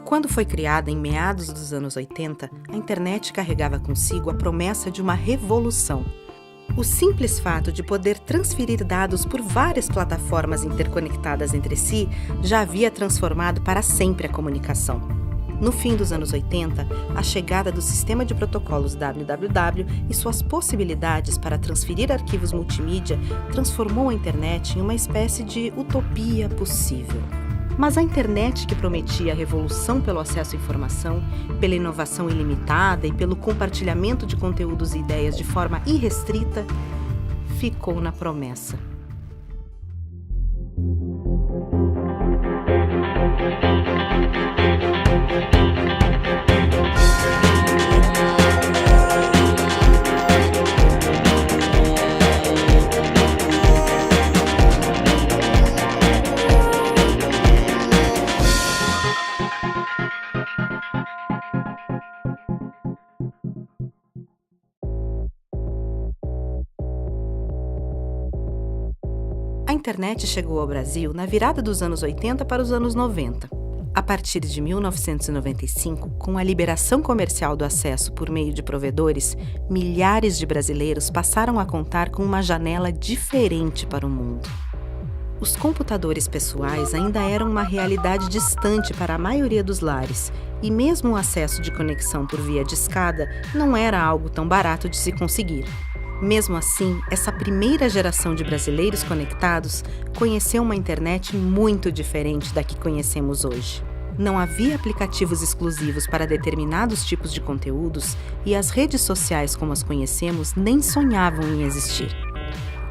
Quando foi criada em meados dos anos 80, a internet carregava consigo a promessa de uma revolução. O simples fato de poder transferir dados por várias plataformas interconectadas entre si já havia transformado para sempre a comunicação. No fim dos anos 80, a chegada do sistema de protocolos WWW e suas possibilidades para transferir arquivos multimídia transformou a internet em uma espécie de utopia possível. Mas a internet que prometia a revolução pelo acesso à informação, pela inovação ilimitada e pelo compartilhamento de conteúdos e ideias de forma irrestrita, ficou na promessa. A internet chegou ao Brasil na virada dos anos 80 para os anos 90. A partir de 1995, com a liberação comercial do acesso por meio de provedores, milhares de brasileiros passaram a contar com uma janela diferente para o mundo. Os computadores pessoais ainda eram uma realidade distante para a maioria dos lares, e mesmo o acesso de conexão por via discada não era algo tão barato de se conseguir. Mesmo assim, essa primeira geração de brasileiros conectados conheceu uma internet muito diferente da que conhecemos hoje. Não havia aplicativos exclusivos para determinados tipos de conteúdos e as redes sociais como as conhecemos nem sonhavam em existir.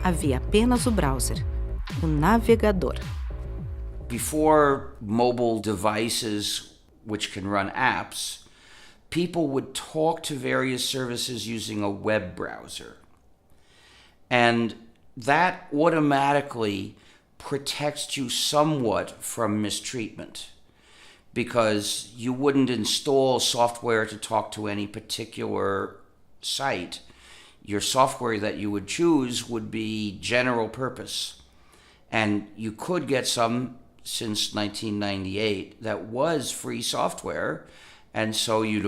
Havia apenas o browser, o navegador. Before mobile devices which can run apps, people would talk to various services using a web browser. And that automatically protects you somewhat from mistreatment because you wouldn't install software to talk to any particular site. Your software that you would choose would be general purpose. And you could get some since 1998 that was free software. And so you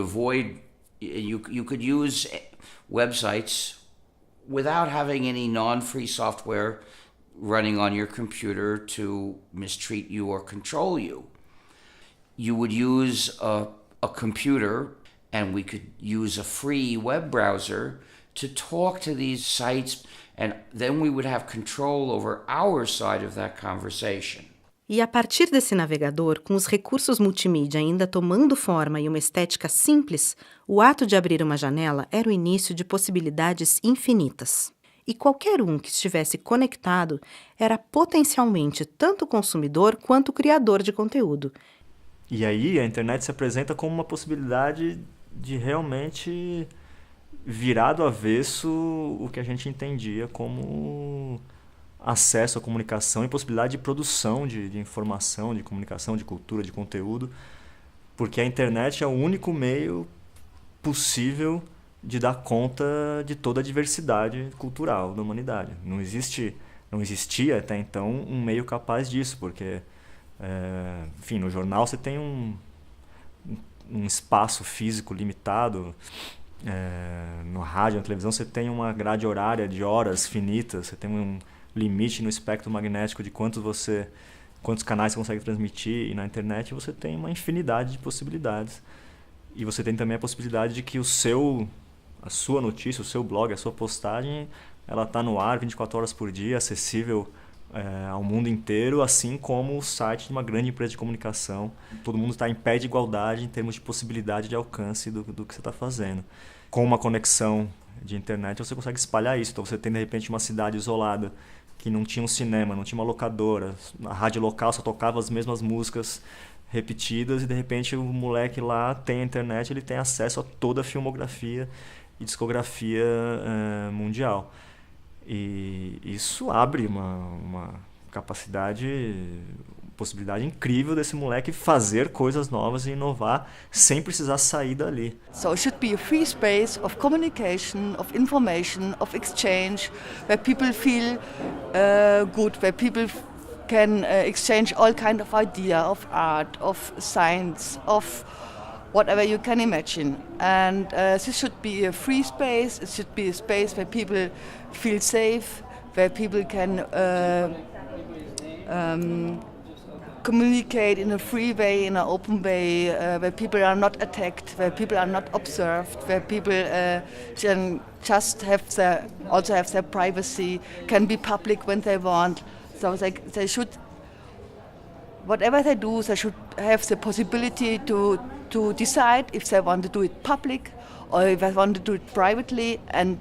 could use websites without having any non-free software running on your computer to mistreat you or control you. You would use a computer, and we could use a free web browser to talk to these sites, and then we would have control over our side of that conversation. E a partir desse navegador, com os recursos multimídia ainda tomando forma e uma estética simples, o ato de abrir uma janela era o início de possibilidades infinitas. E qualquer um que estivesse conectado era potencialmente tanto consumidor quanto criador de conteúdo. E aí a internet se apresenta como uma possibilidade de realmente virar do avesso o que a gente entendia como acesso à comunicação e possibilidade de produção de informação, de comunicação, de cultura, de conteúdo, porque a internet é o único meio possível de dar conta de toda a diversidade cultural da humanidade. Não existia até então um meio capaz disso, porque, enfim, no jornal você tem um espaço físico limitado, no rádio, na televisão você tem uma grade horária de horas finitas, você tem um limite no espectro magnético de quantos canais você consegue transmitir, e na internet você tem uma infinidade de possibilidades. E você tem também a possibilidade de que a sua notícia, o seu blog, a sua postagem, ela está no ar 24 horas por dia, acessível ao mundo inteiro, assim como o site de uma grande empresa de comunicação. Todo mundo está em pé de igualdade em termos de possibilidade de alcance do que você está fazendo. Com uma conexão de internet você consegue espalhar isso. Então você tem de repente uma cidade isolada que não tinha um cinema, não tinha uma locadora, a rádio local só tocava as mesmas músicas repetidas, e de repente o moleque lá tem a internet, ele tem acesso a toda a filmografia e discografia mundial. E isso abre uma possibilidade incrível desse moleque fazer coisas novas e inovar sem precisar sair dali. So it should be a free space of communication, of information, of exchange, where people feel good, where people can exchange all kind of idea of art, of science, of whatever you can imagine. And this should be a free space. It should be a space where people feel safe, where people can communicate in a free way, in an open way, where people are not attacked, where people are not observed, where people can just have their privacy, can be public when they want. So they should, whatever they do, they should have the possibility to decide if they want to do it public or if they want to do it privately, and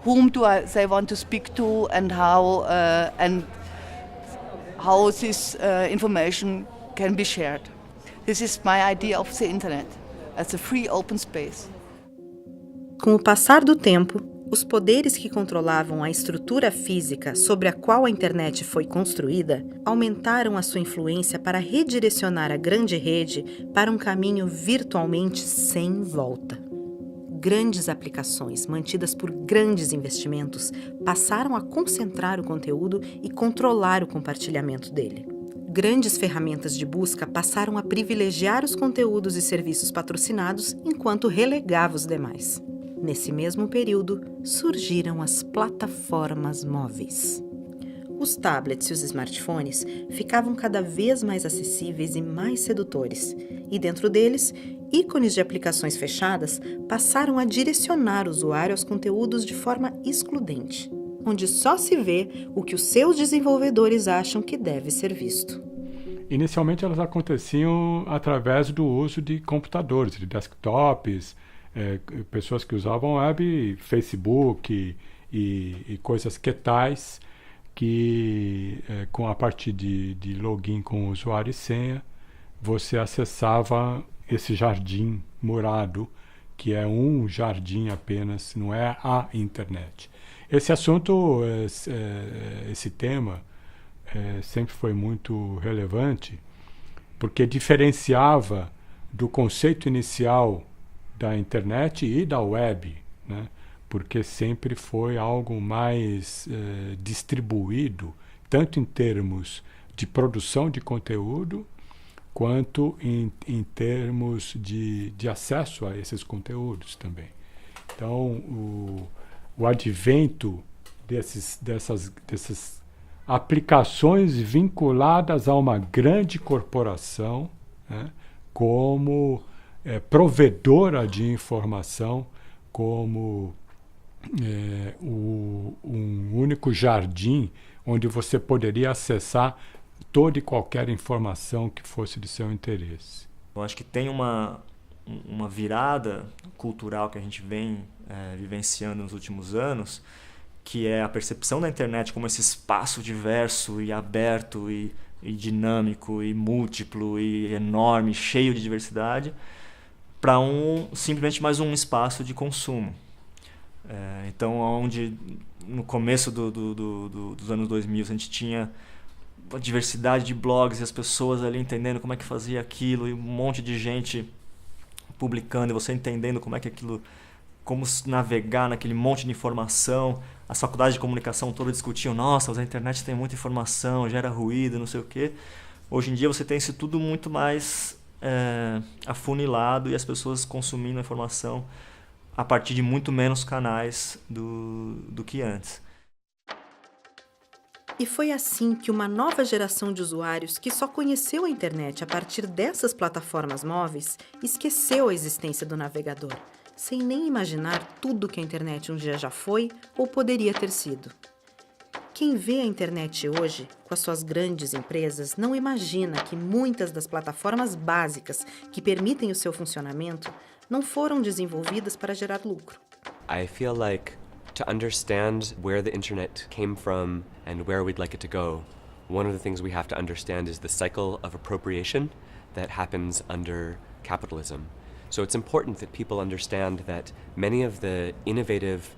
whom they want to speak to, and how this information can be shared. This is my idea of the internet as a free open space. Com o passar do tempo, os poderes que controlavam a estrutura física sobre a qual a internet foi construída aumentaram a sua influência para redirecionar a grande rede para um caminho virtualmente sem volta. Grandes aplicações, mantidas por grandes investimentos, passaram a concentrar o conteúdo e controlar o compartilhamento dele. Grandes ferramentas de busca passaram a privilegiar os conteúdos e serviços patrocinados enquanto relegava os demais. Nesse mesmo período, surgiram as plataformas móveis. Os tablets e os smartphones ficavam cada vez mais acessíveis e mais sedutores, e dentro deles, ícones de aplicações fechadas passaram a direcionar o usuário aos conteúdos de forma excludente, onde só se vê o que os seus desenvolvedores acham que deve ser visto. Inicialmente elas aconteciam através do uso de computadores, de desktops, pessoas que usavam web, Facebook e coisas que tais, que com a partir de login com usuário e senha, você acessava esse jardim morado, que é um jardim apenas, não é a internet. Esse assunto, esse tema, sempre foi muito relevante, porque diferenciava do conceito inicial da internet e da web, né? Porque sempre foi algo mais distribuído, tanto em termos de produção de conteúdo, quanto em termos de acesso a esses conteúdos também. Então, o advento dessas aplicações vinculadas a uma grande corporação, né, como provedora de informação, como um único jardim onde você poderia acessar toda e qualquer informação que fosse de seu interesse. Eu acho que tem uma virada cultural que a gente vem vivenciando nos últimos anos, que é a percepção da internet como esse espaço diverso e aberto e dinâmico e múltiplo e enorme, cheio de diversidade, para simplesmente mais um espaço de consumo. Então, onde no começo dos anos 2000 a gente tinha a diversidade de blogs e as pessoas ali entendendo como é que fazia aquilo, e um monte de gente publicando, e você entendendo como é que aquilo, como navegar naquele monte de informação. As faculdades de comunicação todas discutiam, nossa, a internet tem muita informação, gera ruído, não sei o quê. Hoje em dia você tem isso tudo muito mais afunilado, e as pessoas consumindo a informação a partir de muito menos canais do que antes. E foi assim que uma nova geração de usuários que só conheceu a internet a partir dessas plataformas móveis esqueceu a existência do navegador, sem nem imaginar tudo que a internet um dia já foi ou poderia ter sido. Quem vê a internet hoje, com as suas grandes empresas, não imagina que muitas das plataformas básicas que permitem o seu funcionamento não foram desenvolvidas para gerar lucro. I feel like to understand where the internet came from and where we'd like it to go, one of the things we have to understand is the cycle of appropriation that happens under capitalism. So it's important that people understand that many of the innovative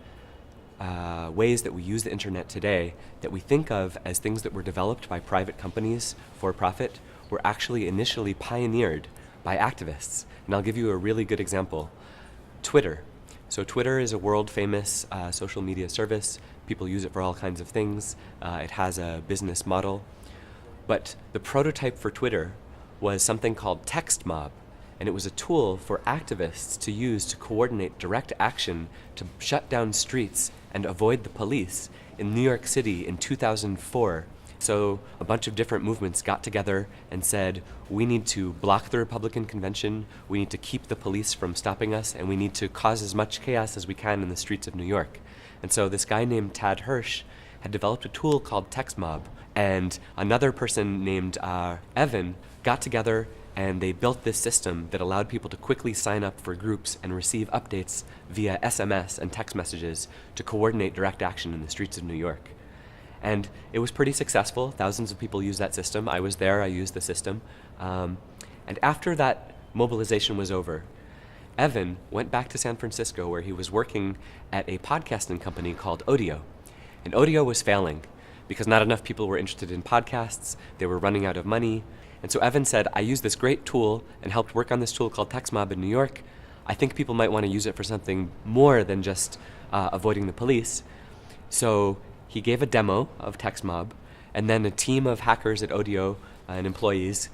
ways that we use the internet today, that we think of as things that were developed by private companies for profit, were actually initially pioneered by activists. And I'll give you a really good example. Twitter. So Twitter is a world-famous social media service. People use it for all kinds of things. It has a business model. But the prototype for Twitter was something called TextMob, and it was a tool for activists to use to coordinate direct action to shut down streets and avoid the police in New York City in 2004. So a bunch of different movements got together and said, we need to block the Republican convention, we need to keep the police from stopping us, and we need to cause as much chaos as we can in the streets of New York. And so this guy named Tad Hirsch had developed a tool called TextMob, and another person named Evan got together and they built this system that allowed people to quickly sign up for groups and receive updates via SMS and text messages to coordinate direct action in the streets of New York. And it was pretty successful. Thousands of people used that system. I was there, I used the system. And after that mobilization was over, Evan went back to San Francisco where he was working at a podcasting company called Odeo. And Odeo was failing because not enough people were interested in podcasts, they were running out of money. And so Evan said, I used this great tool and helped work on this tool called TextMob in New York. I think people might want to use it for something more than just avoiding the police. So he gave a demo of TextMob, and then a team of hackers at Odeo and employees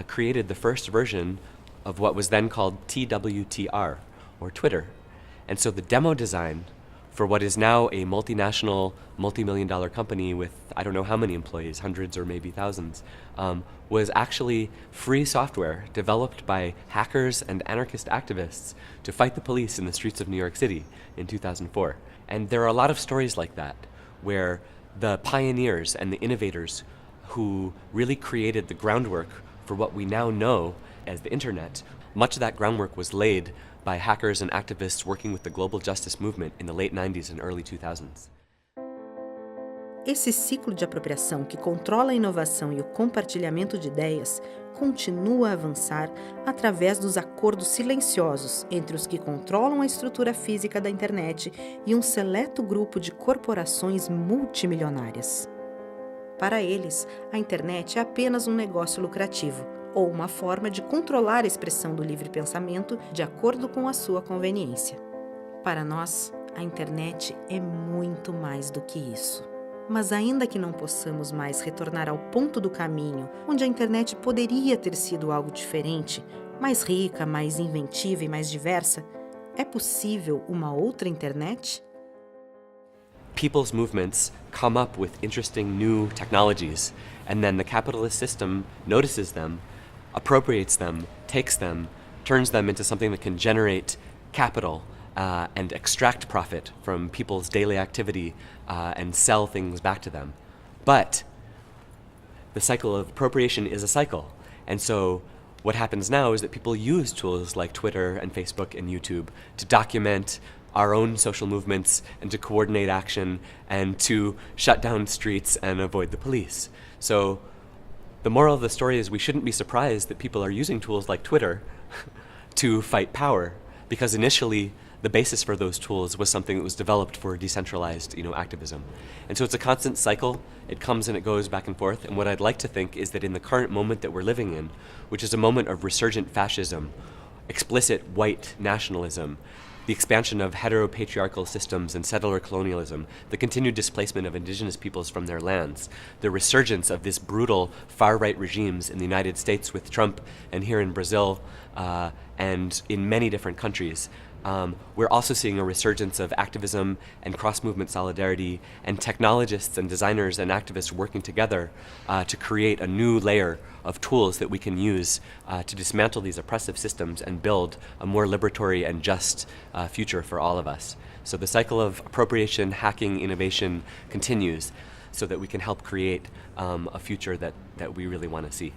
created the first version of what was then called TWTR, or Twitter. And so the demo design for what is now a multinational, multi-million-dollar company with I don't know how many employees, hundreds or maybe thousands, was actually free software developed by hackers and anarchist activists to fight the police in the streets of New York City in 2004. And there are a lot of stories like that, where the pioneers and the innovators who really created the groundwork for what we now know as the internet, much of that groundwork was laid by hackers and activists working with the global justice movement in the late 90s and early 2000s. Esse ciclo de apropriação que controla a inovação e o compartilhamento de ideias continua a avançar através dos acordos silenciosos entre os que controlam a estrutura física da internet e um seleto grupo de corporações multimilionárias. Para eles, a internet é apenas um negócio lucrativo ou uma forma de controlar a expressão do livre pensamento de acordo com a sua conveniência. Para nós, a internet é muito mais do que isso. Mas ainda que não possamos mais retornar ao ponto do caminho onde a internet poderia ter sido algo diferente, mais rica, mais inventiva e mais diversa, é possível uma outra internet? People's movements come up with interesting new technologies, and then the capitalist system notices them, appropriates them, takes them, turns them into something that can generate capital and extract profit from people's daily activity and sell things back to them. But the cycle of appropriation is a cycle. And so what happens now is that people use tools like Twitter and Facebook and YouTube to document our own social movements and to coordinate action and to shut down streets and avoid the police. So the moral of the story is we shouldn't be surprised that people are using tools like Twitter to fight power, because initially the basis for those tools was something that was developed for decentralized, activism. And so it's a constant cycle. It comes and it goes back and forth. And what I'd like to think is that in the current moment that we're living in, which is a moment of resurgent fascism, explicit white nationalism, the expansion of heteropatriarchal systems and settler colonialism, the continued displacement of indigenous peoples from their lands, the resurgence of this brutal far-right regimes in the United States with Trump and here in Brazil and in many different countries. We're also seeing a resurgence of activism and cross-movement solidarity and technologists and designers and activists working together to create a new layer of tools that we can use to dismantle these oppressive systems and build a more liberatory and just future for all of us. So the cycle of appropriation, hacking, innovation continues so that we can help create a future that we really want to see.